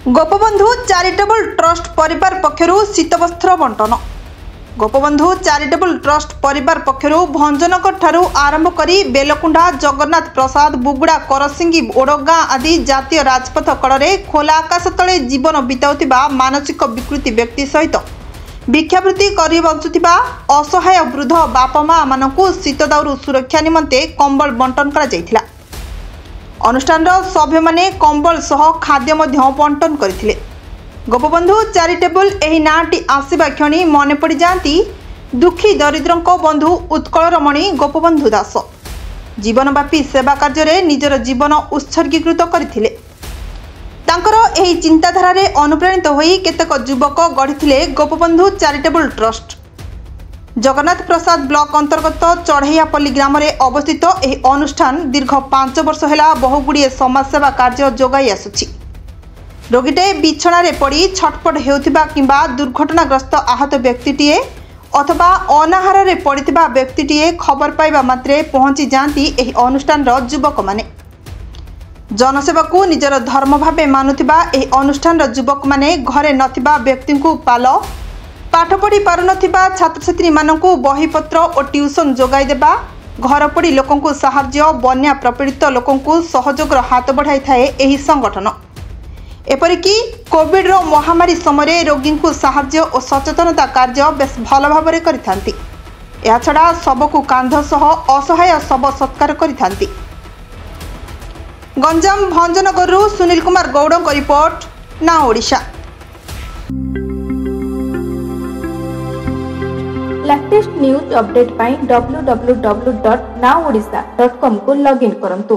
Gopabandhu charitable trust परिवार पक्षरु शीतवस्त्र बंटन। Gopabandhu charitable trust परिवार पक्षरु भंजनगर ठारू आरंभ करी बेलकुंडा, जगन्नाथ प्रसाद, बुगुड़ा, करसिंगी, ओडगाँ आदि जातीय राजपथ कड़े खोला आकाश तले जीवन बिताउतिबा मानसिक विकृति व्यक्ति सहित भिक्षावृत्ति करी बंचुतिबा असहाय वृद्ध बापा माँ मानकु शीतदाउरु सुरक्षा निमंते कंबल बंटन करा जायथिला। अनुष्ठान सभ्य माने कंबल सह खाद्य बंटन करथिले। गोपबंधु चैरिटेबल एही नाटी आसीबा क्षणी मने पड़ जाती दुखी दरिद्रंक बंधु उत्कल रमणी गोपबंधु दास जीवनव्यापी सेवा कार्य निजर जीवन उत्सर्गीकृत करथिले। तांकर एही चिंताधारा अनुप्राणित होई केतेक युवक गढ़िथिले गोपबंधु चैरिटेबल ट्रस्ट। जगन्नाथ प्रसाद ब्लॉक अंतर्गत चढ़ैयापल्ली ग्राम में अवस्थित यह अनुष्ठान दीर्घ 5 वर्ष है बहुगुड़िए समाजसेवा कार्य जोगाई आसुछि। रोगीटे बिछणारे पड़ी छटपट हेउथिबा किंबा दुर्घटनाग्रस्त आहत व्यक्तिटीए अथवा अनाहार रे पड़िथिबा व्यक्तिटीए खबर पाइबा मात्रे पहुंची जाती यह अनुष्ठान युवक माने। जनसेवा को निजर धर्म भावे मानुथिबा यह अनुष्ठान युवक माने घरे नथिबा व्यक्ति को पाल, पाठ पढ़ी पारुनथिबा छात्र छात्री मानकु बहीपत्र और ट्यूशन जोगाई देबा, घर पड़ी लोकंकु साहाय्य, बन्या प्रपीड़ित लोकंकु सहयोगर हाथ बढ़ाई थाए एही संगठन। एपरिकी कोविड रो महामारी समय रोगी को साहाय्य और सचेतनता कार्य बेस भल भाव करिथांती। एहा छड़ा सबकु कांध सह असहाय शव सत्कार करिथांती। गंजाम भंजनगरु सुनील कुमार गौड़ को रिपोर्ट, ना ओडिशा। लेटेस्ट न्यूज अपडेट पाई www.naodisha.com को लॉगिन करंतु।